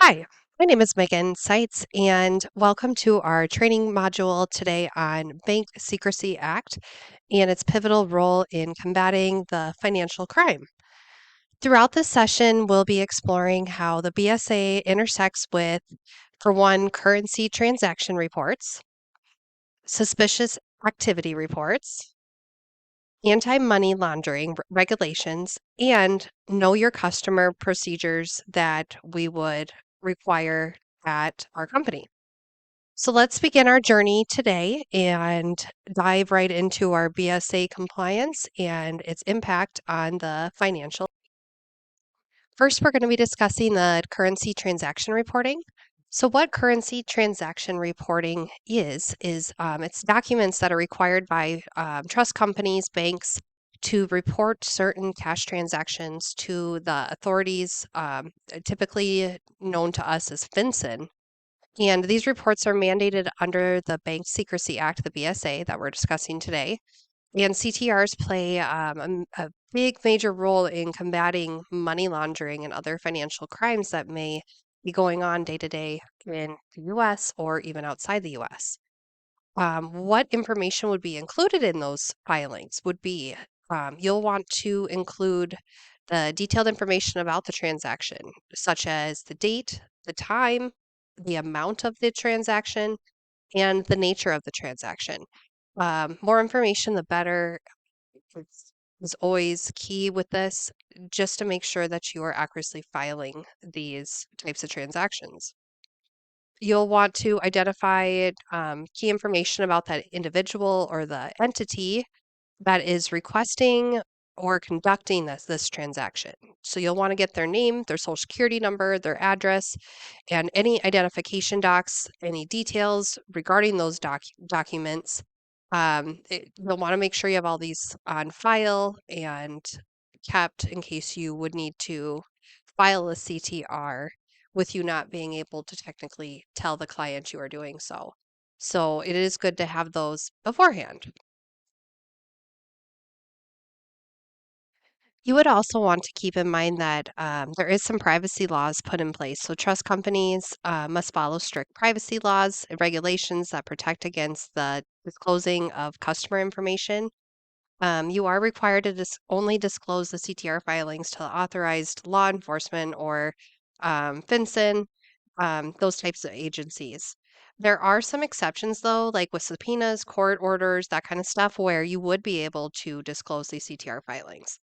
Hi, my name is Megan Seitz, and welcome to our training module today on Bank Secrecy Act and its pivotal role in combating the financial crime. Throughout this session, we'll be exploring how the BSA intersects with, for one, currency transaction reports, suspicious activity reports, anti-money laundering regulations, and know your customer procedures that we would require at our company. So let's begin our journey today and dive right into our BSA compliance and its impact on the financial. First, we're going to be discussing the currency transaction reporting. So, what currency transaction reporting is it's documents that are required by trust companies, banks, to report certain cash transactions to the authorities, typically known to us as FinCEN. And these reports are mandated under the Bank Secrecy Act, the BSA, that we're discussing today. And CTRs play a big major role in combating money laundering and other financial crimes that may be going on day to day in the US or even outside the US. What information would be included in those filings would be you'll want to include the detailed information about the transaction, such as the date, the time, the amount of the transaction, and the nature of the transaction. More information, the better. It's, is always key with this, just to make sure that you are accurately filing these types of transactions. You'll want to identify key information about that individual or the entity that is requesting or conducting this transaction. So you'll want to get their name, their social security number, their address, and any identification docs, any details regarding those documents. You'll want to make sure you have all these on file and kept in case you would need to file a CTR with you not being able to technically tell the client you are doing so. So it is good to have those beforehand. You would also want to keep in mind that there is some privacy laws put in place. So trust companies must follow strict privacy laws and regulations that protect against the disclosing of customer information. You are required to only disclose the CTR filings to authorized law enforcement or FinCEN, those types of agencies. There are some exceptions, though, like with subpoenas, court orders, that kind of stuff, where you would be able to disclose these CTR filings.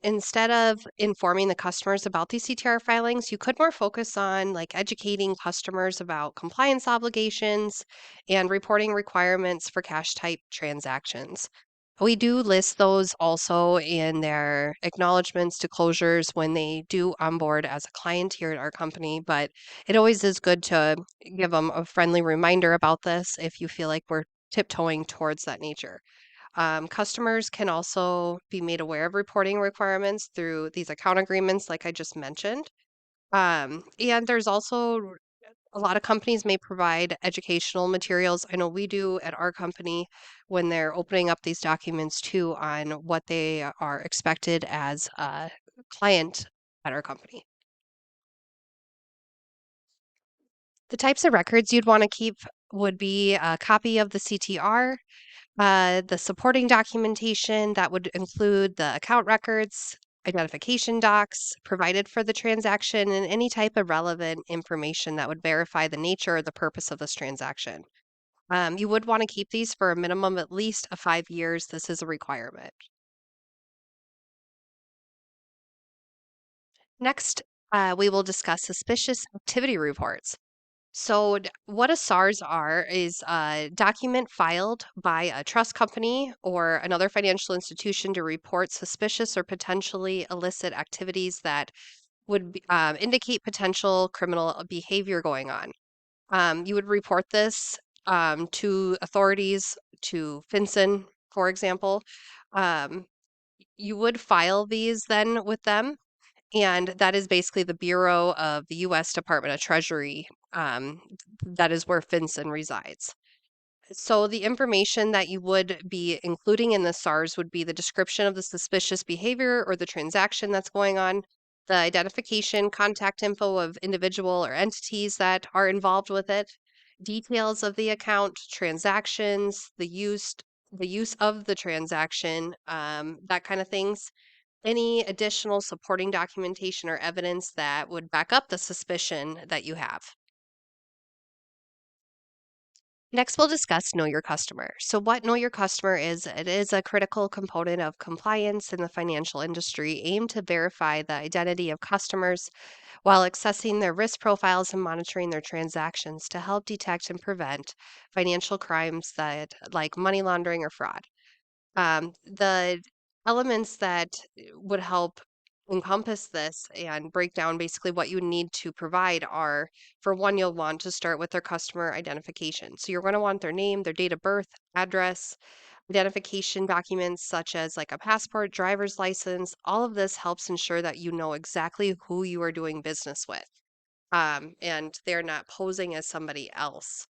Instead of informing the customers about these CTR filings, you could more focus on like educating customers about compliance obligations and reporting requirements for cash type transactions. We do list those also in their acknowledgments to closures when they do onboard as a client here at our company, but it always is good to give them a friendly reminder about this if you feel like we're tiptoeing towards that nature. Customers can also be made aware of reporting requirements through these account agreements, like I just mentioned. And there's also a lot of companies may provide educational materials. I know we do at our company when they're opening up these documents too on what they are expected as a client at our company. The types of records you'd want to keep would be a copy of the CTR, the supporting documentation that would include the account records, identification docs provided for the transaction, and any type of relevant information that would verify the nature or the purpose of this transaction. You would want to keep these for a minimum at least of 5 years. This is a requirement. Next, we will discuss suspicious activity reports. So, what a SARS are is a document filed by a trust company or another financial institution to report suspicious or potentially illicit activities that would indicate potential criminal behavior going on. You would report this to authorities, to FinCEN, for example. Um, you would file these then with them, and that is basically the Bureau of the U.S. Department of Treasury. That is where FinCEN resides. So the information that you would be including in the SARS would be the description of the suspicious behavior or the transaction that's going on. the identification, contact info of individual or entities that are involved with it, details of the account, transactions, the use of the transaction, that kind of things. Any additional supporting documentation or evidence that would back up the suspicion that you have. Next, we'll discuss Know Your Customer. So, what Know Your Customer is, it is a critical component of compliance in the financial industry aimed to verify the identity of customers while accessing their risk profiles and monitoring their transactions to help detect and prevent financial crimes that like money laundering or fraud. The elements that would help encompass this and break down basically what you need to provide are, for one, you'll want to start with their customer identification. So you're going to want their name, their date of birth, address, identification documents such as like a passport, driver's license. All of this helps ensure that you know exactly who you are doing business with, and they're not posing as somebody else.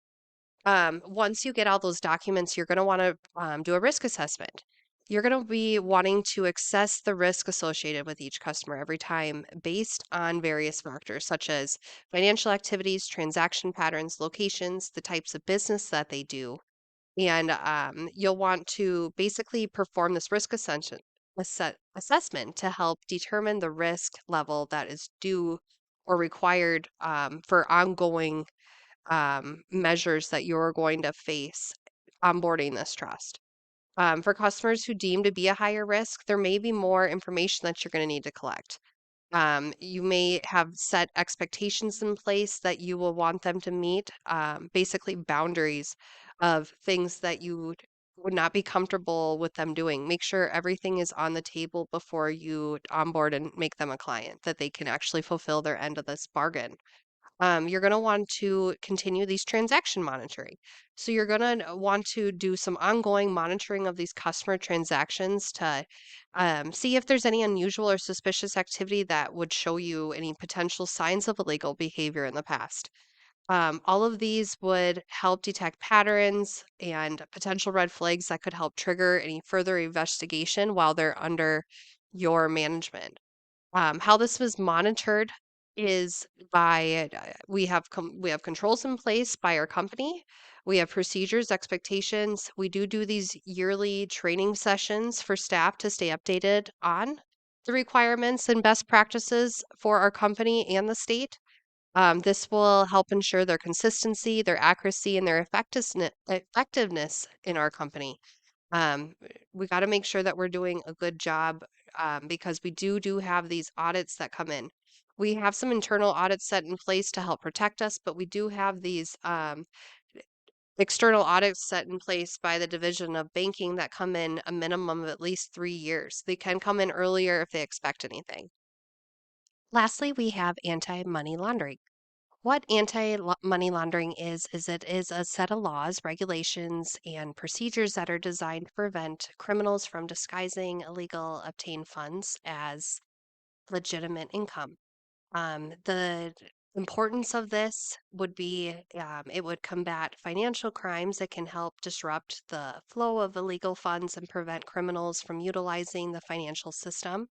Once you get all those documents, you're going to want to do a risk assessment. You're going to be wanting to assess the risk associated with each customer every time based on various factors such as financial activities, transaction patterns, locations, the types of business that they do. And you'll want to basically perform this risk assessment to help determine the risk level that is due or required for ongoing measures that you're going to face onboarding this trust. For customers who deem to be a higher risk, there may be more information that you're going to need to collect. You may have set expectations in place that you will want them to meet, basically boundaries of things that you would not be comfortable with them doing. Make sure everything is on the table before you onboard and make them a client, that they can actually fulfill their end of this bargain. You're going to want to continue these transaction monitoring. So you're going to want to do some ongoing monitoring of these customer transactions to see if there's any unusual or suspicious activity that would show you any potential signs of illegal behavior in the past. All of these would help detect patterns and potential red flags that could help trigger any further investigation while they're under your management. How this was monitored is by we have controls in place by our company. We have procedures, expectations. We do these yearly training sessions for staff to stay updated on the requirements and best practices for our company and the state. This will help ensure their consistency, their accuracy, and their effectiveness in our company. Um, we got to make sure that we're doing a good job, because we do have these audits that come in. We have some internal audits set in place to help protect us, but we do have these external audits set in place by the Division of Banking that come in a minimum of at least 3 years. They can come in earlier if they expect anything. Lastly, we have anti-money laundering. What anti-money laundering is it is a set of laws, regulations, and procedures that are designed to prevent criminals from disguising illegal obtained funds as legitimate income. The importance of this would be it would combat financial crimes. It can help disrupt the flow of illegal funds and prevent criminals from utilizing the financial system.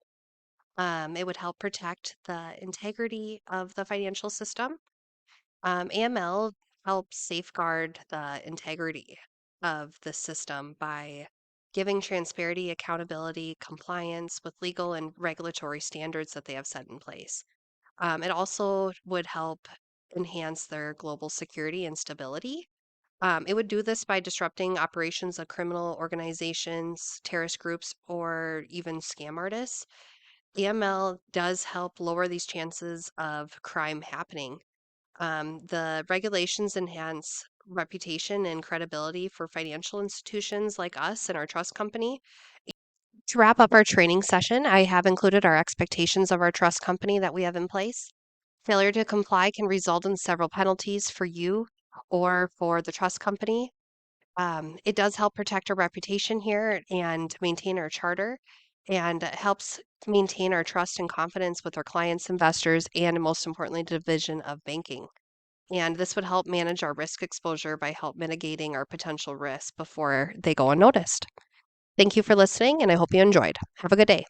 It would help protect the integrity of the financial system. AML helps safeguard the integrity of the system by giving transparency, accountability, compliance with legal and regulatory standards that they have set in place. It also would help enhance their global security and stability. It would do this by disrupting operations of criminal organizations, terrorist groups, or even scam artists. AML does help lower these chances of crime happening. The regulations enhance reputation and credibility for financial institutions like us and our trust company. To wrap up our training session, I have included our expectations of our trust company that we have in place. Failure to comply can result in several penalties for you or for the trust company. It does help protect our reputation here and maintain our charter, and it helps maintain our trust and confidence with our clients, investors, and most importantly, division of banking. And this would help manage our risk exposure by help mitigating our potential risks before they go unnoticed. Thank you for listening, and I hope you enjoyed. Have a good day.